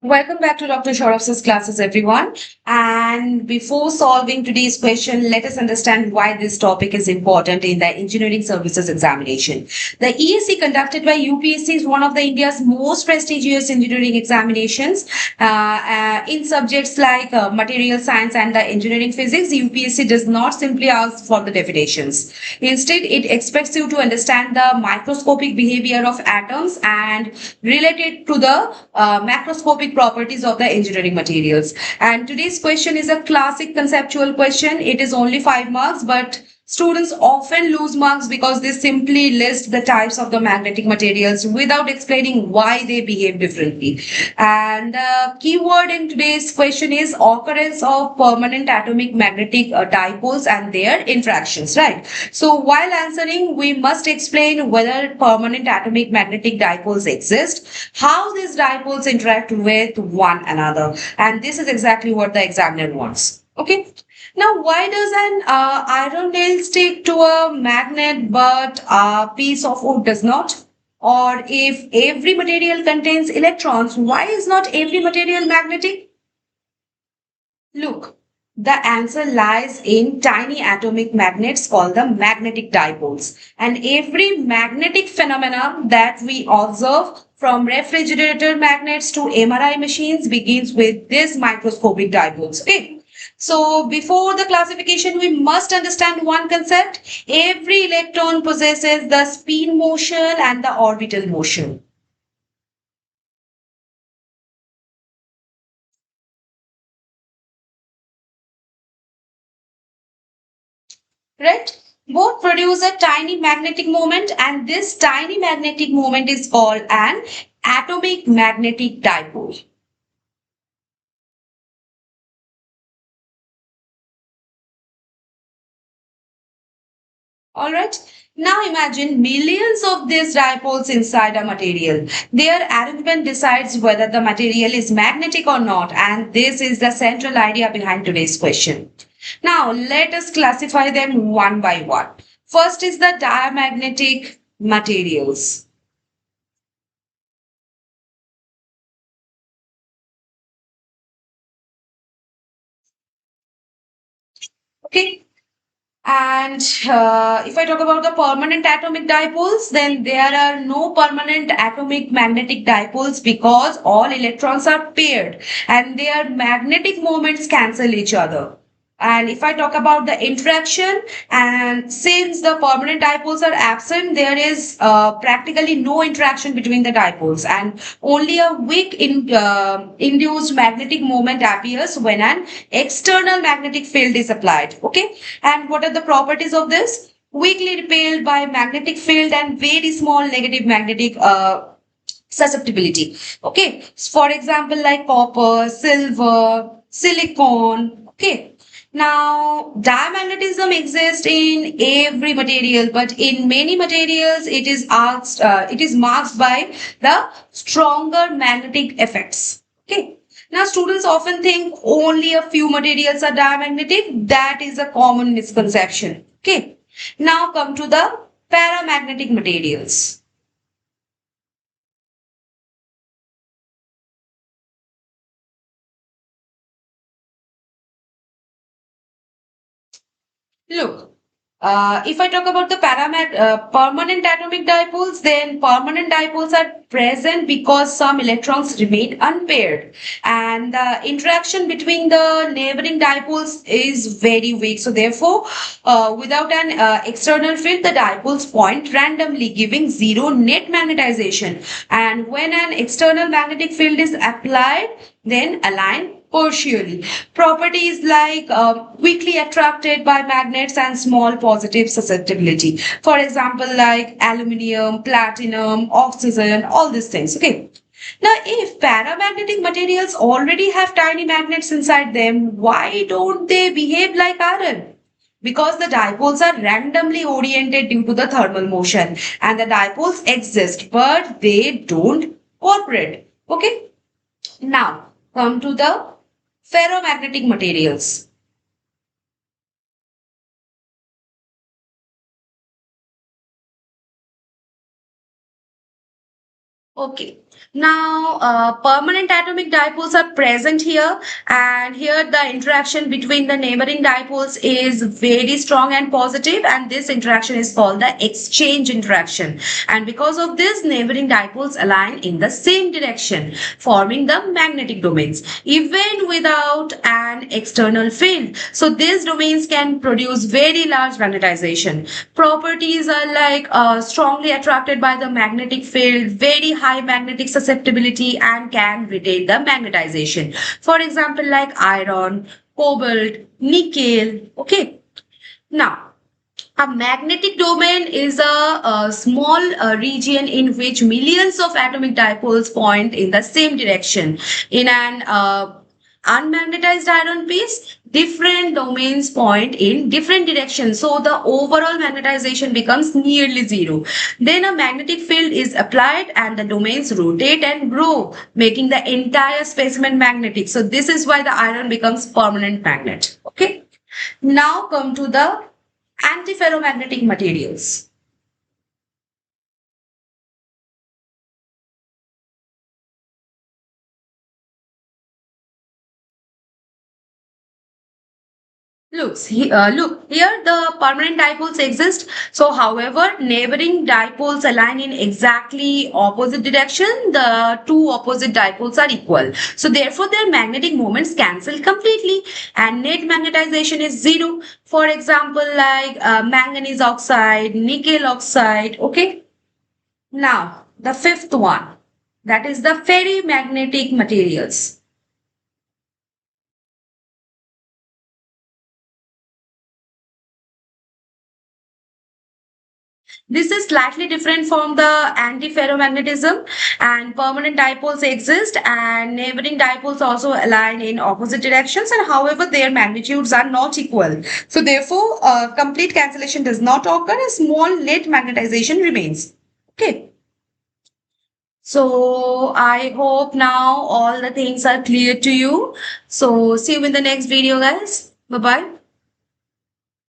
Welcome back to Dr. Shourav's classes, everyone. And before solving today's question, let us understand why this topic is important in the Engineering Services Examination. The ESE conducted by UPSC is one of the India's most prestigious engineering examinations in subjects like material science and the engineering physics. UPSC does not simply ask for the definitions. Instead, it expects you to understand the microscopic behavior of atoms and relate it to the macroscopic properties of the engineering materials. And today's question is a classic conceptual question. It is only 5 marks, but students often lose marks because they simply list the types of the magnetic materials without explaining why they behave differently. And the keyword in today's question is occurrence of permanent atomic magnetic dipoles and their interactions, right? So while answering, we must explain whether permanent atomic magnetic dipoles exist, how these dipoles interact with one another, and this is exactly what the examiner wants. Okay. Now, why does an iron nail stick to a magnet but a piece of wood does not? Or if every material contains electrons, why is not every material magnetic? Look, the answer lies in tiny atomic magnets called the magnetic dipoles. And every magnetic phenomena that we observe from refrigerator magnets to MRI machines begins with these microscopic dipoles. Okay. So before the classification, we must understand one concept. Every electron possesses the spin motion and the orbital motion. Right? Both produce a tiny magnetic moment, and this tiny magnetic moment is called an atomic magnetic dipole. All right. Now imagine millions of these dipoles inside a material. Their arrangement decides whether the material is magnetic or not, and this is the central idea behind today's question. Now let us classify them one by one. First is the diamagnetic materials. Okay. And if I talk about the permanent atomic dipoles, then there are no permanent atomic magnetic dipoles because all electrons are paired and their magnetic moments cancel each other. And if I talk about the interaction, and since the permanent dipoles are absent, there is practically no interaction between the dipoles, and only a weak induced magnetic moment appears when an external magnetic field is applied. Okay, and what are the properties of this? Weakly repelled by magnetic field and very small negative magnetic susceptibility. Okay, for example, like copper, silver, silicon. Okay, now diamagnetism exists in every material, but in many materials it is marked by the stronger magnetic effects. Okay. Now, students often think only a few materials are diamagnetic. That is a common misconception. Okay. Now, come to the paramagnetic materials. Look, if I talk about the permanent atomic dipoles, then permanent dipoles are present because some electrons remain unpaired, and the interaction between the neighboring dipoles is very weak. So, therefore, without an external field, the dipoles point randomly, giving zero net magnetization. And when an external magnetic field is applied, then align partially. Properties like weakly attracted by magnets and small positive susceptibility. For example, like aluminium, platinum, oxygen, all these things. Okay. Now, if paramagnetic materials already have tiny magnets inside them, why don't they behave like iron? Because the dipoles are randomly oriented due to the thermal motion, and the dipoles exist but they don't cooperate. Okay. Now, come to the ferromagnetic materials. Okay. Now, permanent atomic dipoles are present here, and here the interaction between the neighboring dipoles is very strong and positive, and this interaction is called the exchange interaction. And because of this, neighboring dipoles align in the same direction, forming the magnetic domains, even without an external field. So these domains can produce very large magnetization. Properties are like strongly attracted by the magnetic field, very high magnetic susceptibility, and can retain the magnetization. For example, like iron, cobalt, nickel. Okay. Now, a magnetic domain is a small region in which millions of atomic dipoles point in the same direction. In an unmagnetized iron piece, different domains point in different directions, so the overall magnetization becomes nearly zero. Then a magnetic field is applied and the domains rotate and grow, making the entire specimen magnetic. So this is why the iron becomes permanent magnet. Okay. Now come to the antiferromagnetic materials. Look here the permanent dipoles exist. So however, neighboring dipoles align in exactly opposite direction. The two opposite dipoles are equal. So therefore, their magnetic moments cancel completely and net magnetization is zero. For example, like manganese oxide, nickel oxide. Okay. Now, the fifth one, that is the ferrimagnetic materials. This is slightly different from the antiferromagnetism, and permanent dipoles exist and neighboring dipoles also align in opposite directions, and however their magnitudes are not equal. So therefore, complete cancellation does not occur, a small net magnetization remains. Okay. So I hope now all the things are clear to you. So see you in the next video, guys. Bye-bye.